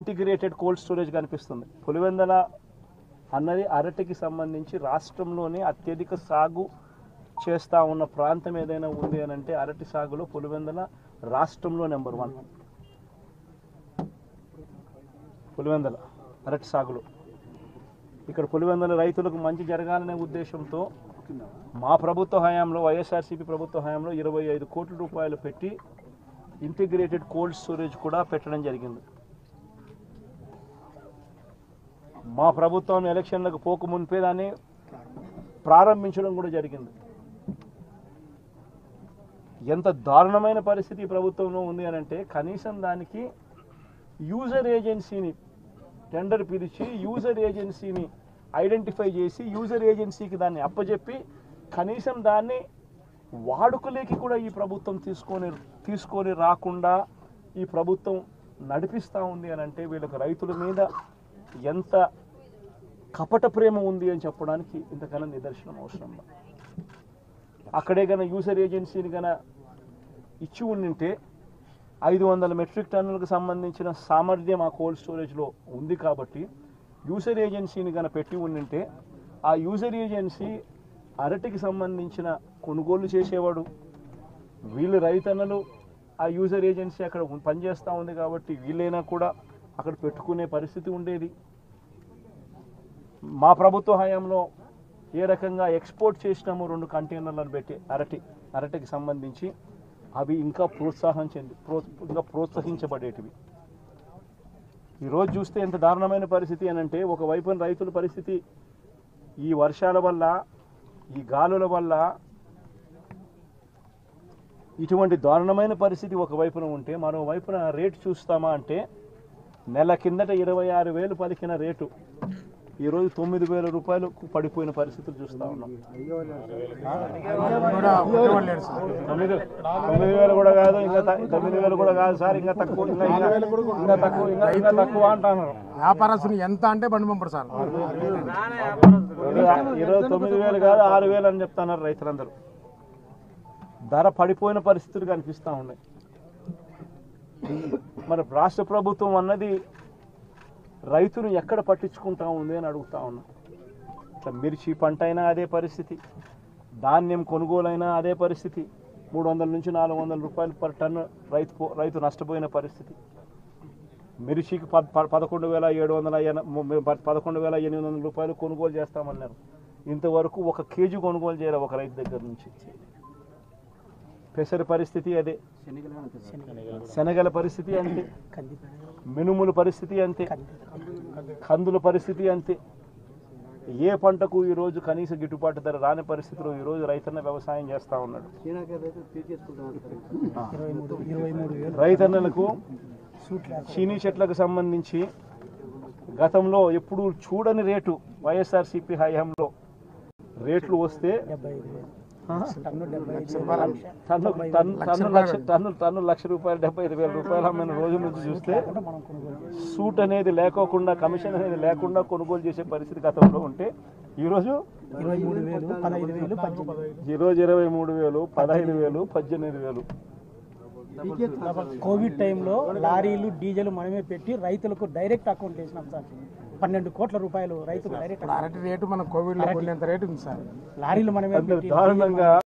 Integrated cold storage కనిపిస్తుంది. పులివెందుల అన్నది అరటికి సంబంధించి రాష్ట్రంలోనే అత్యధిక సాగు చేస్తూ ఉన్న ప్రాంతం ఏదైనా ఉంది అని అంటే అరటి సాగులో పులివెందుల రాష్ట్రంలో నెంబర్ 1. పులివెందుల అరటి సాగులో ఇక్కడ పులివెందుల రైతులకు మంచి జరగాలనే ఉద్దేశంతో మా ప్రభుత్వ హయాంలో వైఎస్ఆర్సీపీ ప్రభుత్వ హయాంలో 25 కోట్ల రూపాయలు పెట్టి ఇంటిగ్రేటెడ్ కోల్డ్ స్టోరేజ్ కూడా పెట్టడం జరిగింది. మా ప్రభుత్వం ఎలక్షన్లకు పోక మునిపే దాన్ని ప్రారంభించడం కూడా జరిగింది. ఎంత దారుణమైన పరిస్థితి ప్రభుత్వంలో ఉంది అని అంటే కనీసం దానికి యూజర్ ఏజెన్సీని టెండర్ పిలిచి యూజర్ ఏజెన్సీని ఐడెంటిఫై చేసి యూజర్ ఏజెన్సీకి దాన్ని అప్పచెప్పి కనీసం దాన్ని వాడుకలేకి కూడా ఈ ప్రభుత్వం తీసుకొని రాకుండా ఈ ప్రభుత్వం నడిపిస్తూ ఉంది అని అంటే వీళ్ళకి రైతుల మీద ఎంత కపట ప్రేమ ఉంది అని చెప్పడానికి ఇంతకన్నా నిదర్శనం అవసరం. అక్కడే గన యూజర్ ఏజెన్సీని గన ఇచ్చి ఉండింటే 500 మెట్రిక్ టన్నులకు సంబంధించిన సామర్థ్యం ఆ కోల్డ్ స్టోరేజ్లో ఉంది కాబట్టి యూజర్ ఏజెన్సీని గన పెట్టి ఉండింటే ఆ యూజర్ ఏజెన్సీ అరటికి సంబంధించిన కొనుగోలు చేసేవాడు. వీళ్ళు రైతన్నలు ఆ యూజర్ ఏజెన్సీ అక్కడ పనిచేస్తూ ఉంది కాబట్టి వీళ్ళైనా కూడా అక్కడ పెట్టుకునే పరిస్థితి ఉండేది. మా ప్రభుత్వ హయాంలో ఏ రకంగా ఎక్స్పోర్ట్ చేసినాము 2 కంటైనర్లను పెట్టి అరటికి సంబంధించి అవి ఇంకా ప్రోత్సహించబడేటివి. ఈరోజు చూస్తే ఎంత దారుణమైన పరిస్థితి అని అంటే ఒకవైపున రైతుల పరిస్థితి ఈ వర్షాల వల్ల ఈ గాలుల వల్ల ఇటువంటి దారుణమైన పరిస్థితి ఒకవైపున ఉంటే మరోవైపున రేటు చూస్తామా అంటే నెల కిందట 26,000 పలికిన రేటు ఈరోజు 9,000 రూపాయలకు పడిపోయిన పరిస్థితులు చూస్తూ ఉన్నాం. 9,000 కూడా కాదు, ఇంకా 9,000 కూడా కాదు సార్, ఇంకా తక్కువ అంటున్నారు. వ్యాపారస్తులు ఎంత అంటే బండి పంపరు సార్. ఈరోజు 9,000 కాదు 6,000 అని చెప్తున్నారు రైతులందరూ. ధర పడిపోయిన పరిస్థితులు కనిపిస్తూ ఉన్నాయి. మరి రాష్ట్ర ప్రభుత్వం అన్నది రైతును ఎక్కడ పట్టించుకుంటా ఉంది అని అడుగుతా ఉన్నాం. ఇట్లా మిర్చి పంట అయినా అదే పరిస్థితి, ధాన్యం కొనుగోలైనా అదే పరిస్థితి. 300 నుంచి 400 రూపాయలు పర్ టన్ను రైతు నష్టపోయిన పరిస్థితి. మిర్చికి 11,800 రూపాయలు కొనుగోలు చేస్తామన్నారు. ఇంతవరకు 1 కేజీ కొనుగోలు చేయాలి ఒక రైతు దగ్గర నుంచి. పెసర పరిస్థితి అదే, శనగల పరిస్థితి అంతే, మినుముల పరిస్థితి అంతే, కందుల పరిస్థితి అంతే. ఏ పంటకు ఈరోజు కనీస గిట్టుబాటు ధర రాని పరిస్థితిలో ఈరోజు రైతన్న వ్యవసాయం చేస్తూ ఉన్నాడు. రైతన్నలకు చీనీ చెట్లకు సంబంధించి గతంలో ఎప్పుడు చూడని రేటు వైఎస్ఆర్సీపీ హయాంలో రేట్లు వస్తే టన్ను ₹1,00,000 ₹75,000 అమ్మిన రోజు నుంచి చూస్తే సూట్ అనేది లేకోకుండా కమిషన్ అనేది లేకుండా కొనుగోలు చేసే పరిస్థితి గతంలో ఉంటే ఈరోజు 23,000, 15,000, 18,000. కోవిడ్ టైంలో లారీలు డీజిల్ మనమే పెట్టి రైతులకు డైరెక్ట్ అకౌంట్ వేసినాం సార్. 12 కోట్ల రూపాయలు రైతులు డైరెక్ట్. అరటి రేటు మన కోవిడ్ లో రేటు ఉంది సార్. లారీలు మనమే దారుణంగా